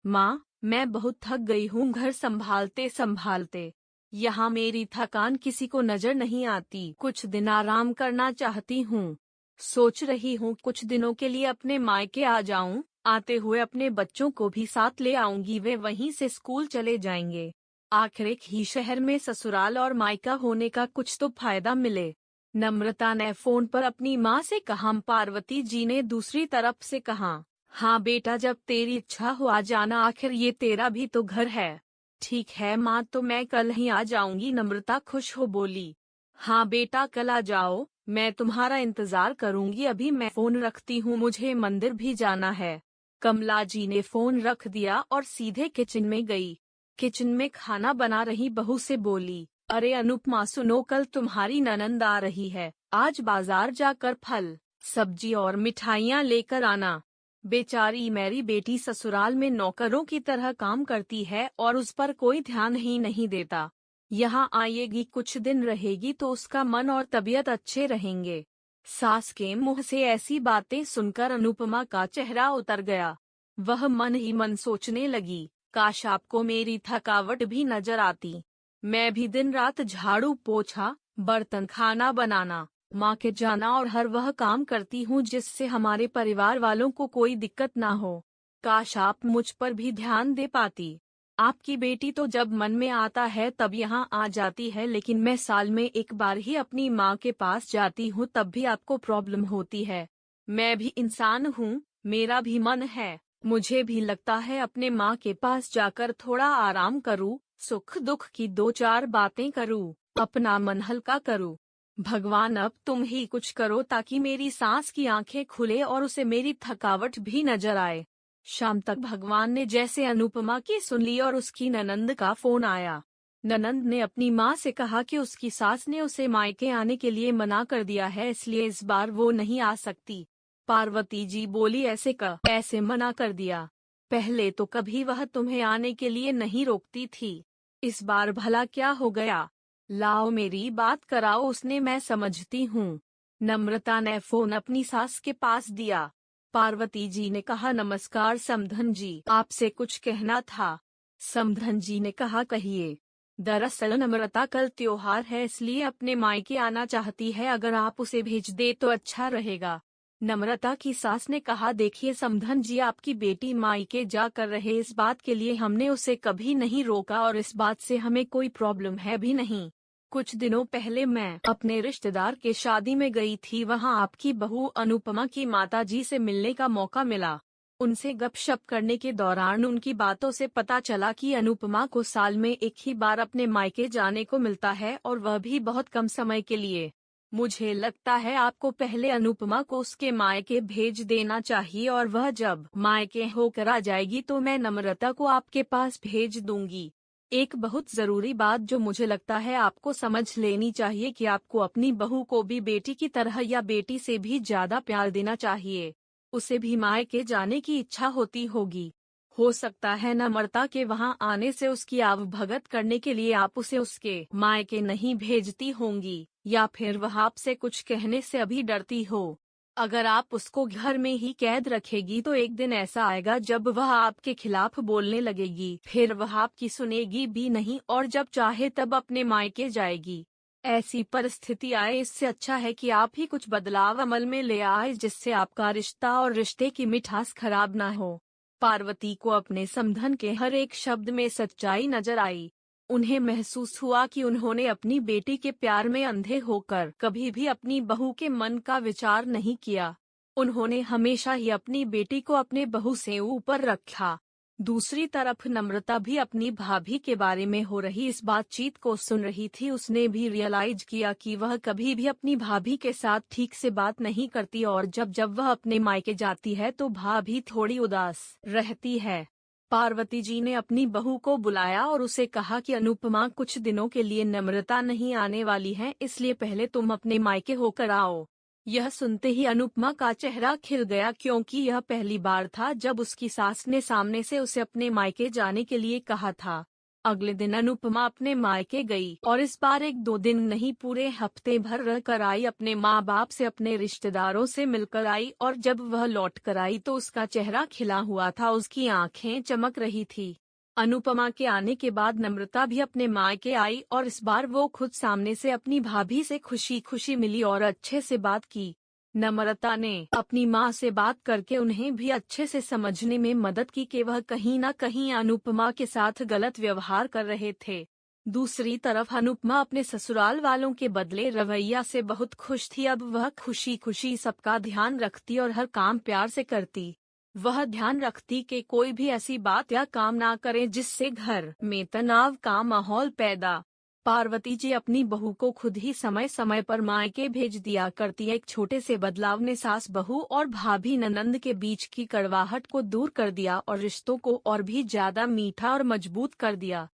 माँ, मैं बहुत थक गई हूँ घर संभालते संभालते। यहाँ मेरी थकान किसी को नजर नहीं आती। कुछ दिन आराम करना चाहती हूँ। सोच रही हूँ कुछ दिनों के लिए अपने मायके आ जाऊँ। आते हुए अपने बच्चों को भी साथ ले आऊंगी, वे वहीं से स्कूल चले जाएंगे। आखिर एक ही शहर में ससुराल और मायका होने का कुछ तो फायदा मिले। नम्रता ने फोन पर अपनी माँ से कहा। पार्वती जी ने दूसरी तरफ से कहा, हाँ बेटा, जब तेरी इच्छा हो आ जाना, आखिर ये तेरा भी तो घर है। ठीक है माँ, तो मैं कल ही आ जाऊंगी। नम्रता खुश हो बोली। हाँ बेटा, कल आ जाओ, मैं तुम्हारा इंतजार करूंगी। अभी मैं फोन रखती हूँ, मुझे मंदिर भी जाना है। कमला जी ने फोन रख दिया और सीधे किचन में गई। किचन में खाना बना रही बहू से बोली, अरे अनुपमा सुनो, कल तुम्हारी ननंद आ रही है। आज बाजार जाकर फल, सब्जी और मिठाइयाँ लेकर आना। बेचारी मेरी बेटी ससुराल में नौकरों की तरह काम करती है और उस पर कोई ध्यान ही नहीं देता। यहाँ आएगी, कुछ दिन रहेगी तो उसका मन और तबीयत अच्छे रहेंगे। सास के मुंह से ऐसी बातें सुनकर अनुपमा का चेहरा उतर गया। वह मन ही मन सोचने लगी, काश आपको मेरी थकावट भी नजर आती। मैं भी दिन रात झाड़ू पोछा, बर्तन, खाना बनाना, माँ के जाना और हर वह काम करती हूँ जिससे हमारे परिवार वालों को कोई दिक्कत ना हो। काश आप मुझ पर भी ध्यान दे पाती। आपकी बेटी तो जब मन में आता है तब यहाँ आ जाती है, लेकिन मैं साल में एक बार ही अपनी माँ के पास जाती हूँ, तब भी आपको प्रॉब्लम होती है। मैं भी इंसान हूँ, मेरा भी मन है। मुझे भी लगता है अपने माँ के पास जाकर थोड़ा आराम करूँ, सुख दुख की दो चार बातें करूँ, अपना मन हल्का करूँ। भगवान, अब तुम ही कुछ करो ताकि मेरी सास की आंखें खुले और उसे मेरी थकावट भी नजर आए। शाम तक भगवान ने जैसे अनुपमा की सुन ली और उसकी ननंद का फोन आया। ननंद ने अपनी माँ से कहा कि उसकी सास ने उसे मायके आने के लिए मना कर दिया है, इसलिए इस बार वो नहीं आ सकती। पार्वती जी बोली, ऐसे मना कर दिया? पहले तो कभी वह तुम्हें आने के लिए नहीं रोकती थी, इस बार भला क्या हो गया? लाओ मेरी बात कराओ उसने, मैं समझती हूँ। नम्रता ने फोन अपनी सास के पास दिया। पार्वती जी ने कहा, नमस्कार समधन जी, आपसे कुछ कहना था। समधन जी ने कहा, कहिए। दरअसल नम्रता कल त्योहार है, इसलिए अपने मायके आना चाहती है, अगर आप उसे भेज दे तो अच्छा रहेगा। नम्रता की सास ने कहा, देखिए समधन जी, आपकी बेटी मायके जा कर रहे, इस बात के लिए हमने उसे कभी नहीं रोका और इस बात से हमें कोई प्रॉब्लम है भी नहीं। कुछ दिनों पहले मैं अपने रिश्तेदार के शादी में गई थी, वहां आपकी बहू अनुपमा की माताजी से मिलने का मौका मिला। उनसे गपशप करने के दौरान उनकी बातों से पता चला कि अनुपमा को साल में एक ही बार अपने मायके जाने को मिलता है और वह भी बहुत कम समय के लिए। मुझे लगता है आपको पहले अनुपमा को उसके मायके भेज देना चाहिए और वह जब मायके होकर आ जाएगी तो मैं नम्रता को आपके पास भेज दूंगी। एक बहुत जरूरी बात जो मुझे लगता है आपको समझ लेनी चाहिए कि आपको अपनी बहू को भी बेटी की तरह या बेटी से भी ज्यादा प्यार देना चाहिए। उसे भी मायके जाने की इच्छा होती होगी। हो सकता है नम्रता के वहां आने से उसकी आवभगत करने के लिए आप उसे उसके मायके नहीं भेजती होंगी, या फिर वह आपसे कुछ कहने से अभी डरती हो। अगर आप उसको घर में ही कैद रखेगी तो एक दिन ऐसा आएगा जब वह आपके खिलाफ बोलने लगेगी, फिर वह आपकी सुनेगी भी नहीं और जब चाहे तब अपने मायके जाएगी। ऐसी परिस्थिति आए, इससे अच्छा है कि आप ही कुछ बदलाव अमल में ले आए जिससे आपका रिश्ता और रिश्ते की मिठास खराब ना हो। पार्वती को अपने समधन के हर एक शब्द में सच्चाई नजर आई। उन्हें महसूस हुआ कि उन्होंने अपनी बेटी के प्यार में अंधे होकर कभी भी अपनी बहू के मन का विचार नहीं किया। उन्होंने हमेशा ही अपनी बेटी को अपने बहू से ऊपर रखा। दूसरी तरफ नम्रता भी अपनी भाभी के बारे में हो रही इस बातचीत को सुन रही थी। उसने भी रियलाइज किया कि वह कभी भी अपनी भाभी के साथ ठीक से बात नहीं करती और जब जब वह अपने मायके जाती है तो भाभी थोड़ी उदास रहती है। पार्वती जी ने अपनी बहू को बुलाया और उसे कहा कि अनुपमा कुछ दिनों के लिए नम्रता नहीं आने वाली है, इसलिए पहले तुम अपने मायके होकर आओ। यह सुनते ही अनुपमा का चेहरा खिल गया, क्योंकि यह पहली बार था जब उसकी सास ने सामने से उसे अपने मायके जाने के लिए कहा था। अगले दिन अनुपमा अपने मायके गई और इस बार 1-2 दिन नहीं, पूरे हफ्ते भर रह कर आई। अपने माँ बाप से, अपने रिश्तेदारों से मिलकर आई और जब वह लौट कर आई तो उसका चेहरा खिला हुआ था, उसकी आंखें चमक रही थी। अनुपमा के आने के बाद नम्रता भी अपने मायके आई और इस बार वो खुद सामने से अपनी भाभी से खुशी खुशी मिली और अच्छे से बात की। नम्रता ने अपनी माँ से बात करके उन्हें भी अच्छे से समझने में मदद की कि वह कहीं न कहीं अनुपमा के साथ गलत व्यवहार कर रहे थे। दूसरी तरफ अनुपमा अपने ससुराल वालों के बदले रवैया से बहुत खुश थी। अब वह खुशी खुशी सबका ध्यान रखती और हर काम प्यार से करती। वह ध्यान रखती कि कोई भी ऐसी बात या काम ना करे जिससे घर में तनाव का माहौल पैदा। पार्वती जी अपनी बहू को खुद ही समय समय पर मायके भेज दिया करती। एक छोटे से बदलाव ने सास बहू और भाभी ननंद के बीच की कड़वाहट को दूर कर दिया और रिश्तों को और भी ज्यादा मीठा और मजबूत कर दिया।